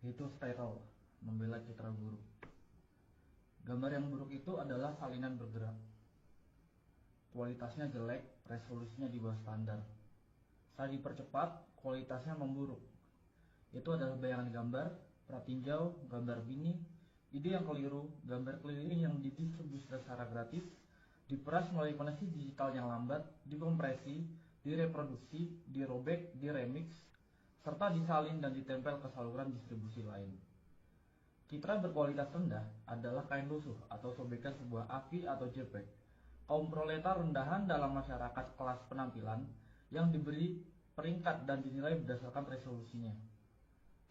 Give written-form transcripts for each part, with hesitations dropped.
yaitu steril, membela citra buruk. Gambar yang buruk itu adalah salinan bergerak. Kualitasnya jelek, resolusinya di bawah standar. Saat dipercepat, kualitasnya memburuk. Itu adalah bayangan gambar, pratinjau, gambar bini, ide yang keliru, gambar keliling yang didistribusi secara gratis, diperas melalui koneksi digital yang lambat, dikompresi, direproduksi, dirobek, diremix, serta disalin dan ditempel ke saluran distribusi lain. Citra berkualitas rendah adalah kain lusuh atau sobekan sebuah AVI atau JPEG. Kaum proletar rendahan dalam masyarakat kelas penampilan yang diberi peringkat dan dinilai berdasarkan resolusinya.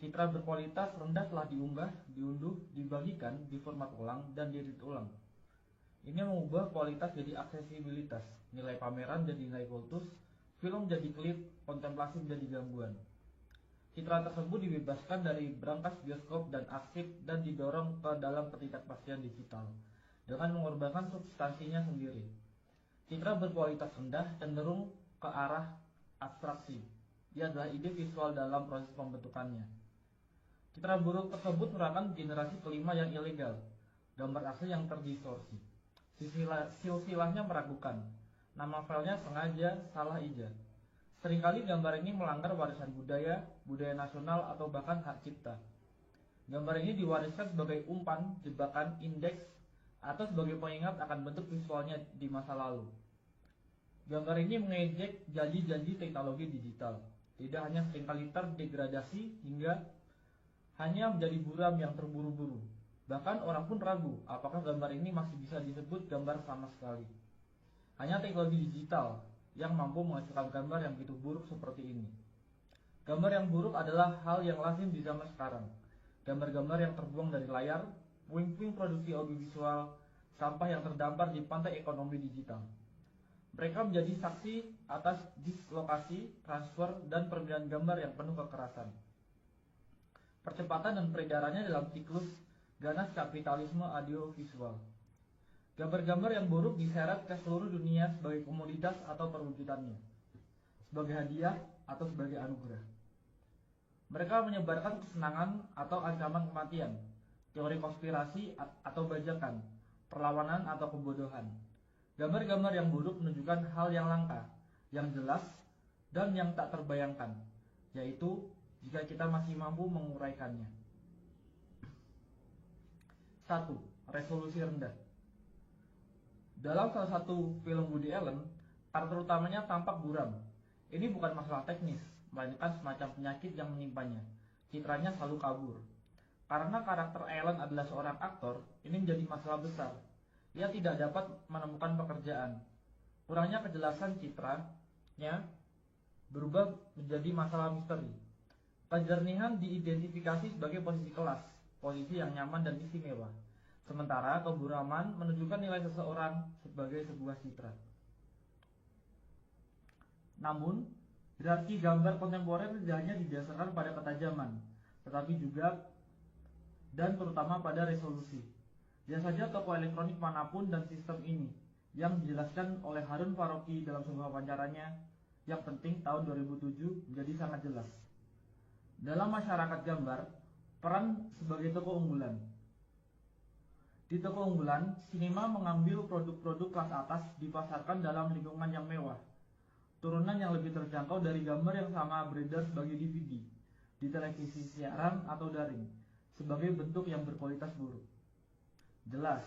Citra berkualitas rendah telah diunggah, diunduh, dibagikan, diformat ulang, dan diedit ulang. Ini mengubah kualitas jadi aksesibilitas, nilai pameran jadi nilai kultus, film jadi klip, kontemplasi menjadi gangguan. Citra tersebut dibebaskan dari brankas bioskop dan arsip dan didorong ke dalam ketidakpastian digital dengan mengorbankan substansinya sendiri. Citra berkualitas rendah cenderung ke arah abstraksi. Dia adalah ide visual dalam proses pembentukannya. Citra buruk tersebut merupakan generasi kelima yang ilegal, gambar asli yang terdistorsi. Silsilahnya meragukan, nama filenya sengaja salah ijazah. Seringkali gambar ini melanggar warisan budaya, budaya nasional, atau bahkan hak cipta. Gambar ini diwariskan sebagai umpan, jebakan, indeks, atau sebagai pengingat akan bentuk visualnya di masa lalu. Gambar ini mengejek janji-janji teknologi digital. Tidak hanya seringkali terdegradasi hingga hanya menjadi buram yang terburu-buru. Bahkan orang pun ragu apakah gambar ini masih bisa disebut gambar sama sekali. Hanya teknologi digital yang mampu menghasilkan gambar yang begitu buruk seperti ini. Gambar yang buruk adalah hal yang lazim di zaman sekarang. Gambar-gambar yang terbuang dari layar, puing-puing produksi audiovisual, sampah yang terdampar di pantai ekonomi digital. Mereka menjadi saksi atas dislokasi, transfer, dan permintaan gambar yang penuh kekerasan. Percepatan dan peredarannya dalam siklus ganas kapitalisme audiovisual. Gambar-gambar yang buruk diseret ke seluruh dunia sebagai komoditas atau perwujudannya, sebagai hadiah atau sebagai anugerah. Mereka menyebarkan kesenangan atau ancaman kematian, teori konspirasi atau bajakan, perlawanan atau kebodohan. Gambar-gambar yang buruk menunjukkan hal yang langka, yang jelas, dan yang tak terbayangkan, yaitu jika kita masih mampu menguraikannya. 1. Resolusi rendah. Dalam salah satu film Woody Allen, karakter utamanya tampak buram. Ini bukan masalah teknis, melainkan semacam penyakit yang menimpanya. Citranya selalu kabur. Karena karakter Allen adalah seorang aktor, ini menjadi masalah besar. Ia tidak dapat menemukan pekerjaan. Kurangnya kejelasan citranya berubah menjadi masalah misteri. Kejernihan diidentifikasi sebagai posisi kelas, posisi yang nyaman dan istimewa. Sementara keburaman menunjukkan nilai seseorang sebagai sebuah citra. Namun, hierarki gambar kontemporer tidak hanya didasarkan pada ketajaman, tetapi juga dan terutama pada resolusi. Lihat saja toko elektronik manapun dan sistem ini yang dijelaskan oleh Harun Faroqi dalam sebuah wawancaranya yang penting tahun 2007 menjadi sangat jelas. Dalam masyarakat gambar, peran sebagai toko unggulan. Di toko unggulan, sinema mengambil produk-produk kelas atas dipasarkan dalam lingkungan yang mewah. Turunan yang lebih terjangkau dari gambar yang sama beredar sebagai DVD, di televisi siaran atau daring, sebagai bentuk yang berkualitas buruk. Jelas,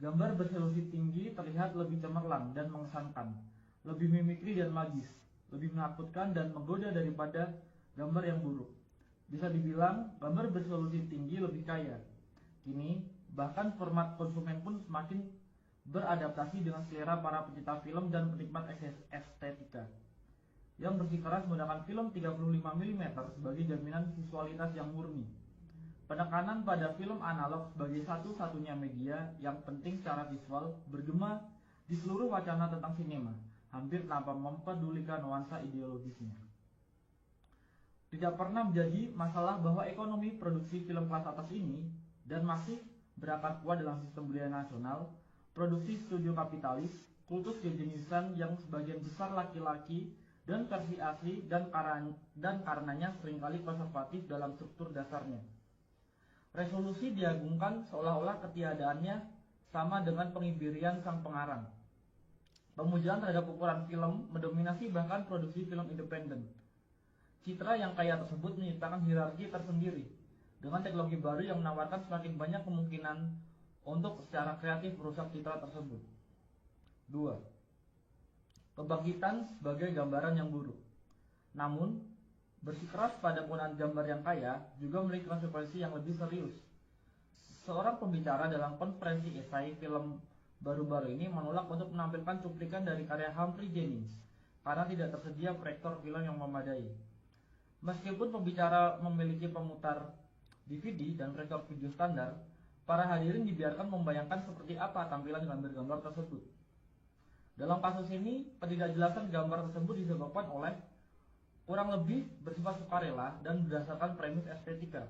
gambar beresolusi tinggi terlihat lebih cemerlang dan mengesankan, lebih mimikri dan magis, lebih menakutkan dan menggoda daripada gambar yang buruk. Bisa dibilang, gambar beresolusi tinggi lebih kaya. Kini, bahkan format konsumen pun semakin beradaptasi dengan selera para pecinta film dan penikmat estetika yang bersikeras menggunakan film 35 mm sebagai jaminan visualitas yang murni. Penekanan pada film analog sebagai satu-satunya media yang penting secara visual bergema di seluruh wacana tentang sinema, hampir tanpa mempedulikan nuansa ideologisnya. Tidak pernah menjadi masalah bahwa ekonomi produksi film kelas atas ini dan masih berakar kuat dalam sistem budaya nasional, produksi studio kapitalis, kultus kejeniusan yang sebagian besar laki-laki dan versi asli dan karenanya seringkali konservatif dalam struktur dasarnya. Resolusi diagungkan seolah-olah ketiadaannya sama dengan pengibirian sang pengarang. Pemujaan terhadap ukuran film mendominasi bahkan produksi film independen. Citra yang kaya tersebut menciptakan hierarki tersendiri dengan teknologi baru yang menawarkan semakin banyak kemungkinan untuk secara kreatif merusak citra tersebut. 2. Kebangkitan sebagai gambaran yang buruk. Namun, bersikeras pada penggunaan gambar yang kaya juga memiliki konsekuensi yang lebih serius. Seorang pembicara dalam konferensi esai film baru-baru ini menolak untuk menampilkan cuplikan dari karya Humphrey Jennings karena tidak tersedia proyektor film yang memadai. Meskipun pembicara memiliki pemutar DVD dan proyektor video standar, para hadirin dibiarkan membayangkan seperti apa tampilan gambar-gambar tersebut. Dalam kasus ini, ketidakjelasan gambar tersebut disebabkan oleh kurang lebih bersifat sukarela dan berdasarkan premis estetika.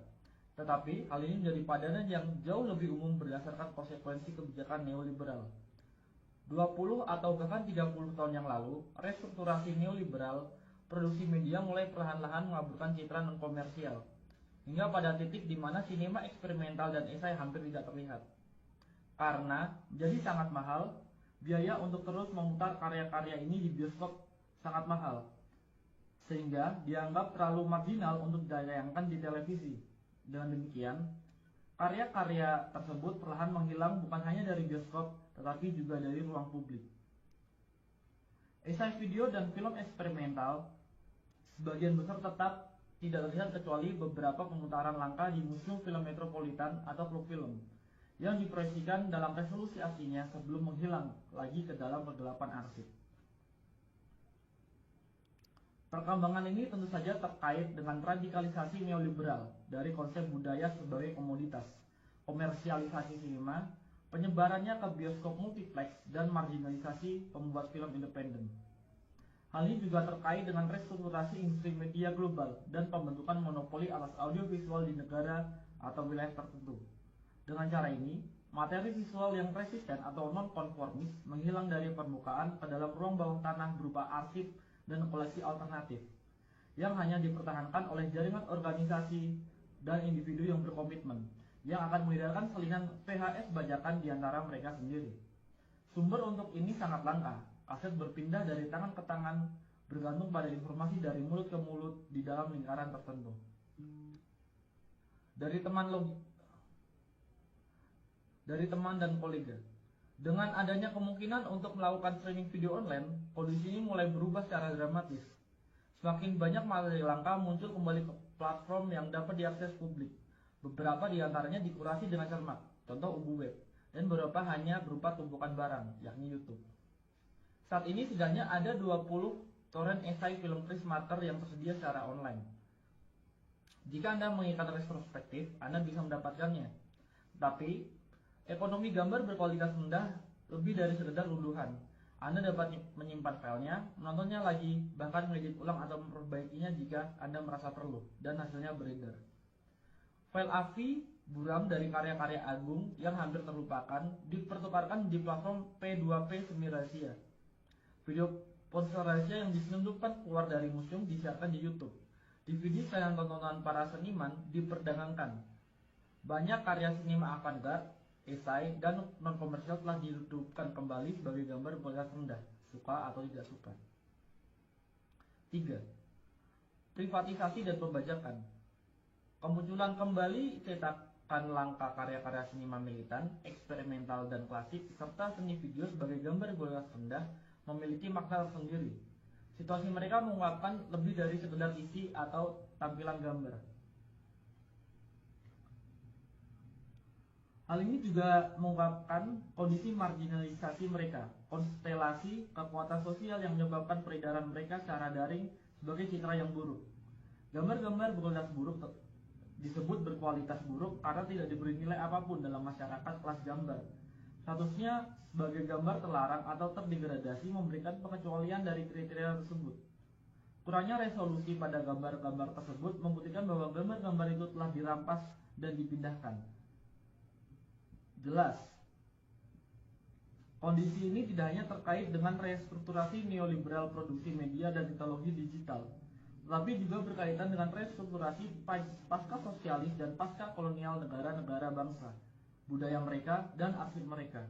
Tetapi, hal ini menjadi padanan yang jauh lebih umum berdasarkan konsekuensi kebijakan neoliberal. 20 atau bahkan 30 tahun yang lalu, restrukturasi neoliberal, produksi media mulai perlahan-lahan mengaburkan citra non-komersial, hingga pada titik di mana sinema eksperimental dan esai hampir tidak terlihat. Karena menjadi sangat mahal, biaya untuk terus memutar karya-karya ini di bioskop sangat mahal, sehingga dianggap terlalu marginal untuk ditayangkan di televisi. Dengan demikian, karya-karya tersebut perlahan menghilang bukan hanya dari bioskop, tetapi juga dari ruang publik. Esai video dan film eksperimental sebagian besar tetap tidak terlihat kecuali beberapa pemutaran langka di museum film metropolitan atau klub film yang diproyeksikan dalam resolusi aslinya sebelum menghilang lagi ke dalam kegelapan arsip. Perkembangan ini tentu saja terkait dengan radikalisasi neoliberal dari konsep budaya sebagai komoditas, komersialisasi sinema, penyebarannya ke bioskop multiplex, dan marginalisasi pembuat film independen. Hal ini juga terkait dengan restrukturasi industri media global dan pembentukan monopoli atas audiovisual di negara atau wilayah tertentu. Dengan cara ini, materi visual yang resisten atau non-konformis menghilang dari permukaan ke dalam ruang bawah tanah berupa arsip dan koleksi alternatif yang hanya dipertahankan oleh jaringan organisasi dan individu yang berkomitmen yang akan mengedarkan salinan VHS bajakan di antara mereka sendiri. Sumber untuk ini sangat langka. Aset berpindah dari tangan ke tangan bergantung pada informasi dari mulut ke mulut di dalam lingkaran tertentu. Dari teman dan kolega. Dengan adanya kemungkinan untuk melakukan streaming video online, kondisi ini mulai berubah secara dramatis. Semakin banyak materi langka muncul kembali ke platform yang dapat diakses publik. Beberapa di antaranya dikurasi dengan cermat, contoh UBU web, dan beberapa hanya berupa tumpukan barang, yakni YouTube. Saat ini setidaknya ada 20 torrent esai film Chris Marker yang tersedia secara online. Jika Anda menginginkan retrospektif, Anda bisa mendapatkannya. Tapi, ekonomi gambar berkualitas rendah lebih dari sekedar unduhan. Anda dapat menyimpan filenya, menontonnya lagi, bahkan mengedit ulang atau memperbaikinya jika Anda merasa perlu, dan hasilnya beredar. File AVI buram dari karya-karya agung yang hampir terlupakan dipertukarkan di platform P2P semi rahasia. Video ponsel rahasia yang diselundupkan keluar dari museum disiarkan di YouTube. DVD sayang tontonan para seniman diperdagangkan. Banyak karya sinema avant-garde, esai, dan non-komersial telah dihidupkan kembali sebagai gambar berkualitas rendah, suka atau tidak suka. 3. Privatisasi dan pembajakan. Kemunculan kembali cetakan langka karya-karya seniman militan, eksperimental, dan klasik, serta seni video sebagai gambar berkualitas rendah memiliki makna tersendiri. Situasi mereka mengungkapkan lebih dari sekedar isi atau tampilan gambar. Hal ini juga mengungkapkan kondisi marginalisasi mereka, konstelasi kekuatan sosial yang menyebabkan peredaran mereka secara daring sebagai citra yang buruk. Gambar-gambar berkualitas buruk disebut berkualitas buruk karena tidak diberi nilai apapun dalam masyarakat kelas gambar. Statusnya sebagai gambar terlarang atau terdegradasi memberikan pengecualian dari kriteria tersebut. Kurangnya resolusi pada gambar-gambar tersebut membuktikan bahwa gambar-gambar itu telah dirampas dan dipindahkan. Jelas, Kondisi ini tidak hanya terkait dengan restrukturasi neoliberal produksi media dan teknologi digital, tetapi juga berkaitan dengan restrukturasi pasca sosialis dan pasca kolonial negara-negara bangsa, budaya mereka, dan arsip mereka.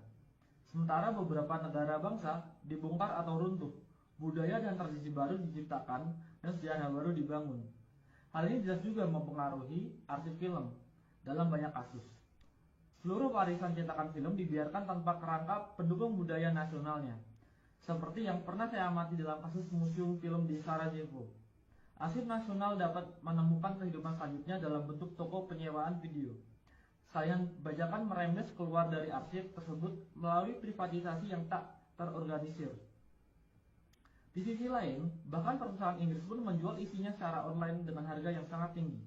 Sementara beberapa negara bangsa dibongkar atau runtuh, budaya dan tradisi baru diciptakan, dan sejarah baru dibangun. Hal ini jelas juga mempengaruhi arsip film dalam banyak kasus. Seluruh warisan cetakan film dibiarkan tanpa kerangka pendukung budaya nasionalnya, seperti yang pernah saya amati dalam kasus museum film di Sarajevo. Arsip nasional dapat menemukan kehidupan selanjutnya dalam bentuk toko penyewaan video. Sayang bajakan merembes keluar dari arsip tersebut melalui privatisasi yang tak terorganisir. Di sisi lain, bahkan perusahaan Inggris pun menjual isinya secara online dengan harga yang sangat tinggi.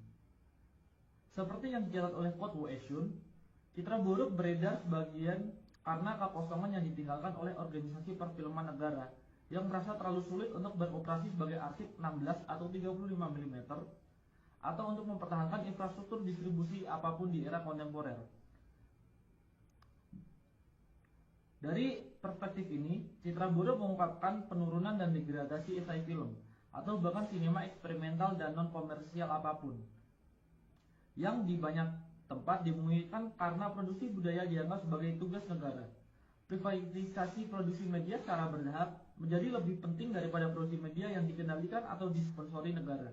Seperti yang dicatat oleh Kotwo Esun, citra buruk beredar sebagian karena kekosongan yang ditinggalkan oleh organisasi perfilman negara yang merasa terlalu sulit untuk beroperasi sebagai arsip 16 atau 35 mm atau untuk mempertahankan infrastruktur distribusi apapun di era kontemporer. Dari perspektif ini, citra buruk mengungkapkan penurunan dan degradasi esai film atau bahkan sinema eksperimental dan non-komersial apapun yang di banyak tempat dimungkinkan karena produksi budaya dianggap sebagai tugas negara. Privatisasi produksi media secara bertahap menjadi lebih penting daripada produksi media yang dikendalikan atau disponsori negara.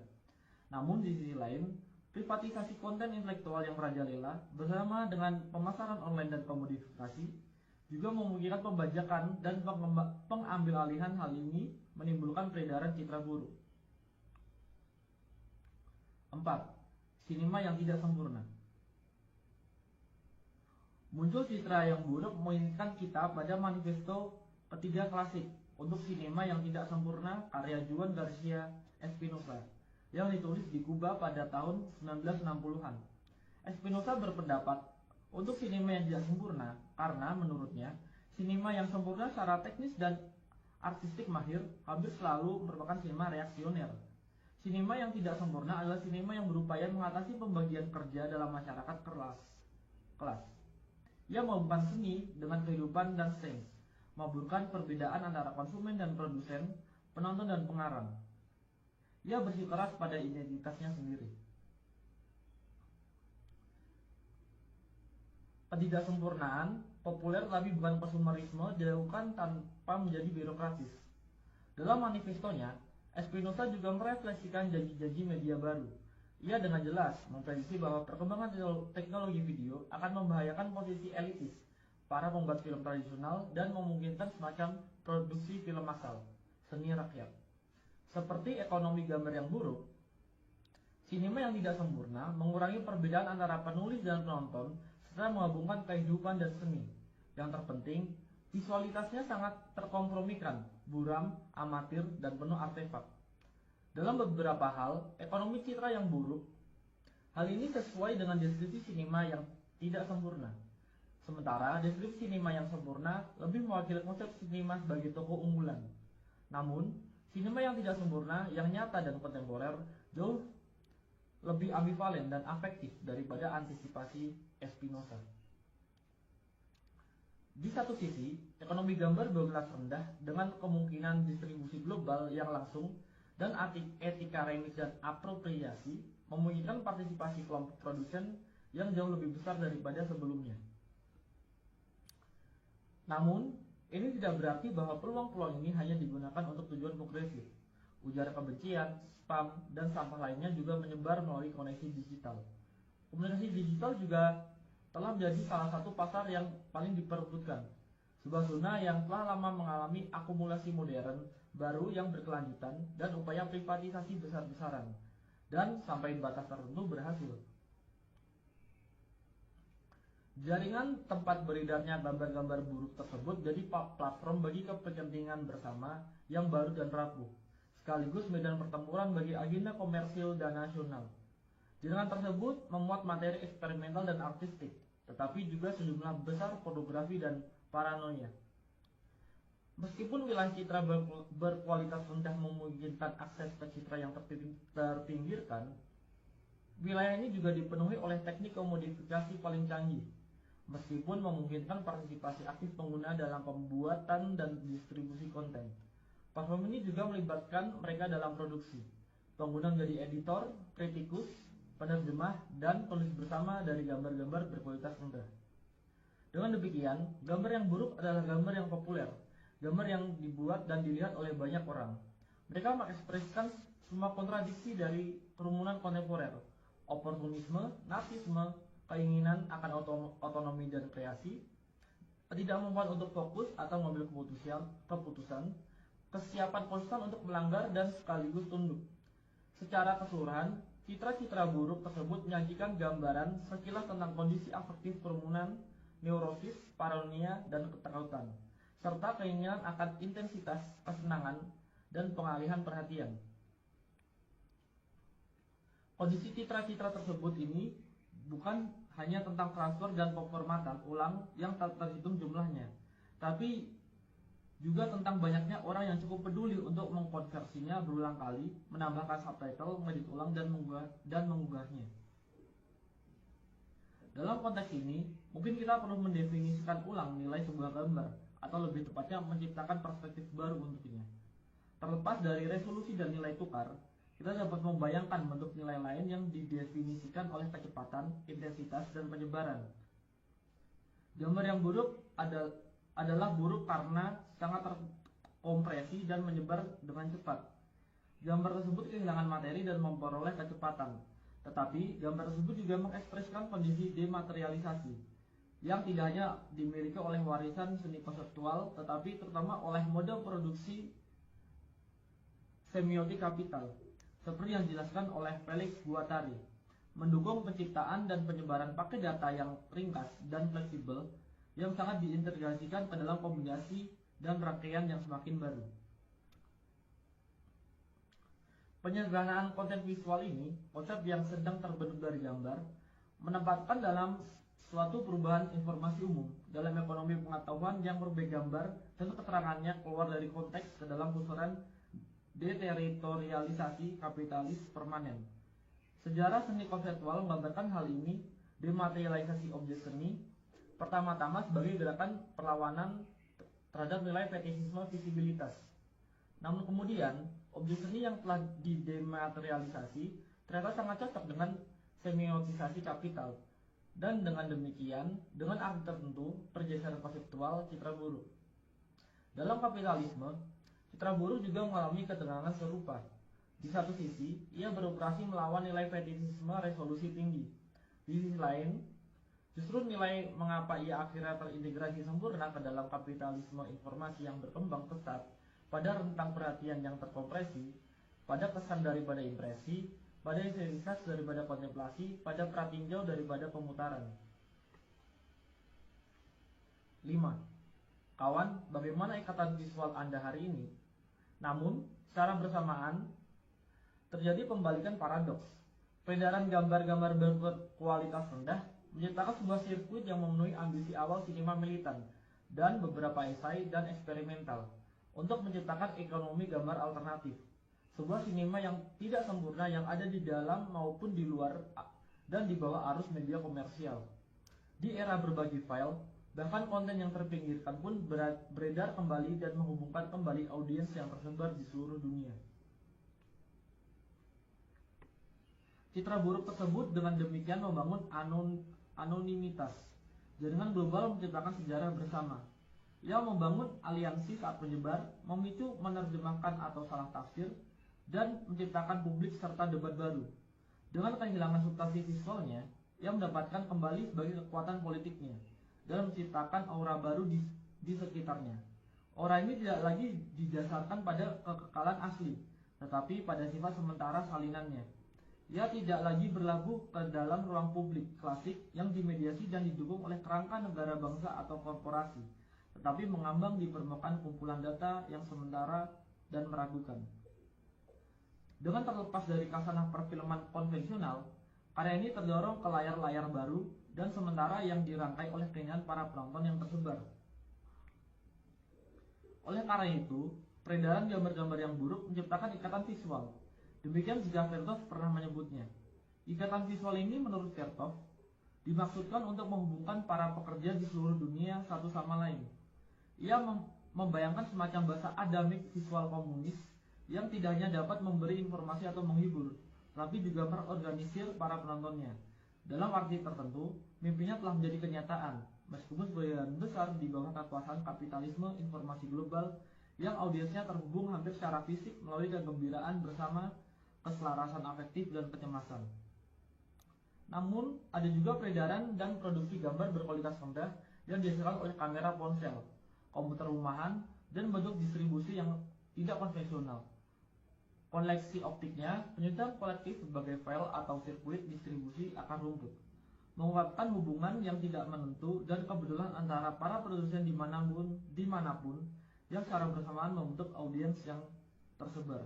Namun di sisi lain, privatisasi konten intelektual yang merajalela bersama dengan pemasaran online dan komodifikasi juga memungkinkan pembajakan dan pengambilalihan. Hal ini menimbulkan peredaran citra buruk. 4. Sinema yang tidak sempurna. Muncul citra yang buruk menginginkan kita pada manifesto ketiga klasik untuk sinema yang tidak sempurna karya Juan Garcia Espinosa yang ditulis di Kuba pada tahun 1960-an. Espinosa berpendapat untuk sinema yang tidak sempurna karena menurutnya sinema yang sempurna secara teknis dan artistik mahir hampir selalu merupakan sinema reaksioner. Sinema yang tidak sempurna adalah sinema yang berupaya mengatasi pembagian kerja dalam masyarakat kelas. Ia menghubungkan seni dengan kehidupan dan sains, memburukkan perbedaan antara konsumen dan produsen, penonton dan pengarang. Ia bersikeras pada identitasnya sendiri. Ketidaksempurnaan populer tapi bukan konsumerisme dilakukan tanpa menjadi birokratis. Dalam manifestonya, Espinosa juga merefleksikan janji-janji media baru. Ia dengan jelas memprediksi bahwa perkembangan teknologi video akan membahayakan posisi elitis para pembuat film tradisional dan memungkinkan semacam produksi film massal, seni rakyat. Seperti ekonomi gambar yang buruk, sinema yang tidak sempurna mengurangi perbedaan antara penulis dan penonton serta menggabungkan kehidupan dan seni. Yang terpenting, visualitasnya sangat terkompromikan, buram, amatir, dan penuh artefak. Dalam beberapa hal, ekonomi citra yang buruk, hal ini sesuai dengan deskripsi sinema yang tidak sempurna. Sementara deskripsi sinema yang sempurna lebih mewakili konsep sinema sebagai tokoh unggulan. Namun, sinema yang tidak sempurna, yang nyata dan kontemporer, jauh lebih ambivalen dan afektif daripada antisipasi Espinosa. Di satu sisi, ekonomi gambar berkelas rendah dengan kemungkinan distribusi global yang langsung dan etika remix dan apropriasi memungkinkan partisipasi kelompok produsen yang jauh lebih besar daripada sebelumnya. Namun, ini tidak berarti bahwa peluang-peluang ini hanya digunakan untuk tujuan progresif. Ujar kebencian, spam, dan sampah lainnya juga menyebar melalui koneksi digital. Komunikasi digital juga telah menjadi salah satu pasar yang paling diperebutkan. Sebuah zona yang telah lama mengalami akumulasi modern baru yang berkelanjutan dan upaya privatisasi besar-besaran, dan sampai batas tertentu berhasil. Jaringan tempat beredarnya gambar-gambar buruk tersebut jadi platform bagi kepentingan bersama yang baru dan rapuh, sekaligus medan pertempuran bagi agenda komersil dan nasional. Jaringan tersebut memuat materi eksperimental dan artistik, tetapi juga sejumlah besar pornografi dan paranoia. Meskipun wilayah citra berkualitas rendah memungkinkan akses ke citra yang terpinggirkan, wilayah ini juga dipenuhi oleh teknik komodifikasi paling canggih. meskipun memungkinkan partisipasi aktif pengguna dalam pembuatan dan distribusi konten. Platform ini juga melibatkan mereka dalam produksi. Pengguna menjadi editor, kritikus, penerjemah, dan penulis bersama dari gambar-gambar berkualitas rendah. Dengan demikian, gambar yang buruk adalah gambar yang populer, gambar yang dibuat dan dilihat oleh banyak orang. Mereka mengekspresikan semua kontradiksi dari kerumunan kontemporer, oportunisme, narsisme, keinginan akan otonomi dan kreasi, ketidakmampuan untuk fokus atau mengambil keputusan, kesiapan konstan untuk melanggar dan sekaligus tunduk. Secara keseluruhan, citra-citra buruk tersebut menyajikan gambaran sekilas tentang kondisi afektif kerumunan, neurosis, paranoia, dan ketakutan, serta keinginan akan intensitas, kesenangan, dan pengalihan perhatian. Kondisi citra-citra tersebut ini bukan hanya tentang transfer dan pemformatan ulang yang tak terhitung jumlahnya, tapi juga tentang banyaknya orang yang cukup peduli untuk mengkonversinya berulang kali, menambahkan subtitle, mengedit ulang, dan mengunggahnya. Dalam konteks ini, mungkin kita perlu mendefinisikan ulang nilai sebuah gambar, atau lebih tepatnya menciptakan perspektif baru untuknya. Terlepas dari resolusi dan nilai tukar, kita dapat membayangkan bentuk nilai lain yang didefinisikan oleh kecepatan, intensitas, dan penyebaran. Gambar yang buruk adalah buruk karena sangat terkompresi dan menyebar dengan cepat. Gambar tersebut kehilangan materi dan memperoleh kecepatan. Tetapi, gambar tersebut juga mengekspresikan kondisi dematerialisasi, yang tidak hanya dimiliki oleh warisan seni konseptual, tetapi terutama oleh mode produksi semiotik kapital, seperti yang dijelaskan oleh Felix Guattari, mendukung penciptaan dan penyebaran paket data yang ringkas dan fleksibel, yang sangat diintegrasikan ke dalam kombinasi dan rangkaian yang semakin baru. Penyederhanaan konten visual ini, konsep yang sedang terbentuk dari gambar, menempatkan dalam suatu perubahan informasi umum dalam ekonomi pengetahuan yang berbagai gambar dan keterangannya keluar dari konteks ke dalam pusaran deteritorialisasi kapitalis permanen. Sejarah seni konseptual menggambarkan hal ini. Dematerialisasi objek seni pertama-tama sebagai gerakan perlawanan terhadap nilai fetisisme visibilitas. Namun kemudian, objek seni yang telah didematerialisasi ternyata sangat cocok dengan semiotisasi kapital. Dan dengan demikian, dengan arti tertentu, pergeseran konseptual citra buruk. Dalam kapitalisme, citra buruk juga mengalami ketegangan serupa. Di satu sisi, ia beroperasi melawan nilai fetisisme resolusi tinggi. Di sisi lain, justru nilai mengapa ia akhirnya terintegrasi sempurna ke dalam kapitalisme informasi yang berkembang pesat, pada rentang perhatian yang terkompresi, pada kesan daripada impresi, pada intensitas daripada kontemplasi, pada pratinjau daripada pemutaran. 5. Kawan, bagaimana ikatan visual Anda hari ini? Namun, secara bersamaan, terjadi pembalikan paradoks. Peredaran gambar-gambar berkualitas rendah menciptakan sebuah sirkuit yang memenuhi ambisi awal sinema militan dan beberapa esai dan eksperimental untuk menciptakan ekonomi gambar alternatif. Sebuah sinema yang tidak sempurna yang ada di dalam maupun di luar dan di bawah arus media komersial. Di era berbagi file, bahkan konten yang terpinggirkan pun beredar kembali dan menghubungkan kembali audiens yang tersebar di seluruh dunia. Citra buruk tersebut dengan demikian membangun anonimitas. Jaringan global menciptakan sejarah bersama, yang membangun aliansi saat menyebar, memicu menerjemahkan atau salah tafsir, dan menciptakan publik serta debat baru. Dengan kehilangan substansi visualnya, ia mendapatkan kembali sebagai kekuatan politiknya dan menciptakan aura baru di sekitarnya. Aura ini tidak lagi didasarkan pada kekekalan asli, tetapi pada sifat sementara salinannya. Ia tidak lagi berlabuh ke dalam ruang publik klasik yang dimediasi dan didukung oleh kerangka negara bangsa atau korporasi, tetapi mengambang di permukaan kumpulan data yang sementara dan meragukan. Dengan terlepas dari kasanah perfilman konvensional, karya ini terdorong ke layar-layar baru dan sementara yang dirangkai oleh keinginan para penonton yang tersebar. Oleh karena itu, peredaran gambar-gambar yang buruk menciptakan ikatan visual. Demikian juga Vertov pernah menyebutnya. Ikatan visual ini menurut Vertov dimaksudkan untuk menghubungkan para pekerja di seluruh dunia satu sama lain. Ia membayangkan semacam bahasa adamik visual komunis yang tidak hanya dapat memberi informasi atau menghibur, tapi juga merorganisir para penontonnya. Dalam arti tertentu, mimpinya telah menjadi kenyataan, meskipun sebagian besar di bawah kekuasaan kapitalisme informasi global yang audiensnya terhubung hampir secara fisik melalui kegembiraan bersama keselarasan afektif dan kecemasan. Namun, ada juga peredaran dan produksi gambar berkualitas rendah yang dihasilkan oleh kamera ponsel, komputer rumahan, dan bentuk distribusi yang tidak konvensional. Koleksi optiknya, penyusunan kolektif sebagai file atau sirkuit distribusi akan rumput, mengungkapkan hubungan yang tidak menentu dan kebetulan antara para produsen dimanapun yang secara bersamaan membentuk audiens yang tersebar.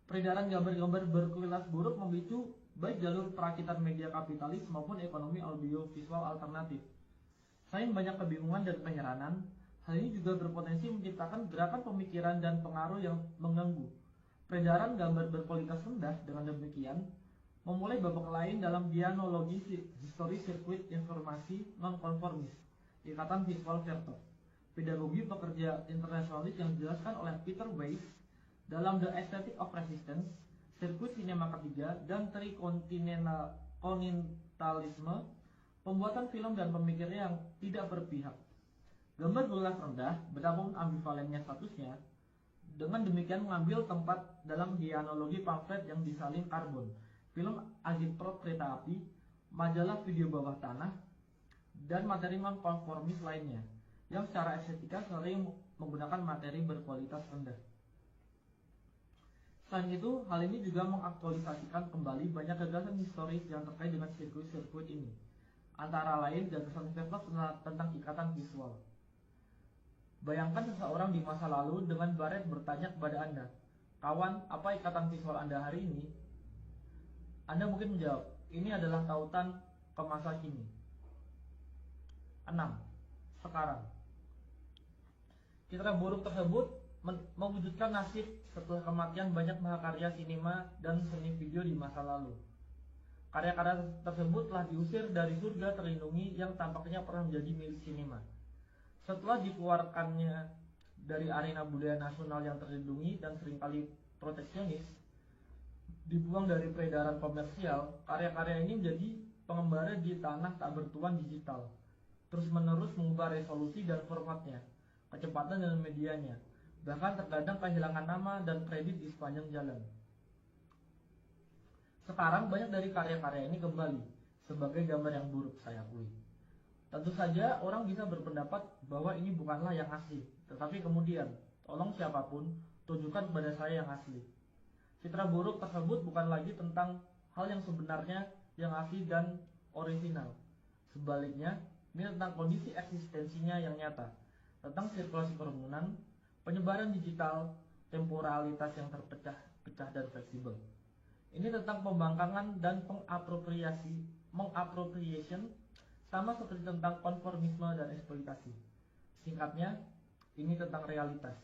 Peredaran gambar-gambar berkualitas buruk memicu baik jalur perakitan media kapitalis maupun ekonomi audiovisual alternatif. Selain banyak kebingungan dan penyeranan, hal ini juga berpotensi menciptakan gerakan pemikiran dan pengaruh yang mengganggu. Peredaran gambar berkualitas rendah dengan demikian memulai babak lain dalam dianologi histori sirkuit informasi nonkonformis, Ikatan Visual Vertov, pedagogi pekerja internasionalis yang dijelaskan oleh Peter Weiss dalam The Aesthetic of Resistance, sirkuit sinema ketiga, dan trikontinentalisme, pembuatan film dan pemikirnya yang tidak berpihak. Gambar berkualitas rendah, betapapun ambivalennya statusnya, dengan demikian mengambil tempat dalam dianologi pamflet yang disalin karbon, film agitprop kereta api, majalah video bawah tanah, dan materi non-konformis lainnya, yang secara estetika sering menggunakan materi berkualitas rendah. Selain itu, hal ini juga mengaktualisasikan kembali banyak gagasan historis yang terkait dengan sirkuit-sirkuit ini, antara lain gagasan Vertov tentang ikatan visual. Bayangkan seseorang di masa lalu dengan baret bertanya kepada Anda, "Kawan, apa ikatan visual Anda hari ini?" Anda mungkin menjawab, "Ini adalah tautan ke masa kini." 6. Sekarang. Citra buruk tersebut mewujudkan nasib setelah kematian banyak mahakarya sinema dan seni video di masa lalu. Karya-karya tersebut telah diusir dari surga terlindungi yang tampaknya pernah menjadi milik sinema. Setelah dikeluarkannya dari arena budaya nasional yang terlindungi dan seringkali proteksionis, dibuang dari peredaran komersial, karya-karya ini menjadi pengembara di tanah tak bertuan digital, terus-menerus mengubah resolusi dan formatnya, kecepatan dan medianya, bahkan terkadang kehilangan nama dan kredit di sepanjang jalan. Sekarang banyak dari karya-karya ini kembali sebagai gambar yang buruk, saya akui. Tentu saja orang bisa berpendapat bahwa ini bukanlah yang asli, tetapi kemudian, tolong siapapun, tunjukkan kepada saya yang asli. Citra buruk tersebut bukan lagi tentang hal yang sebenarnya yang asli dan orisinal. Sebaliknya, ini tentang kondisi eksistensinya yang nyata, tentang sirkulasi kerumunan, penyebaran digital, temporalitas yang terpecah-pecah dan fleksibel. Ini tentang pembangkangan dan mengappropriation, sama seperti tentang konformisme dan eksploitasi. Singkatnya, ini tentang realitas.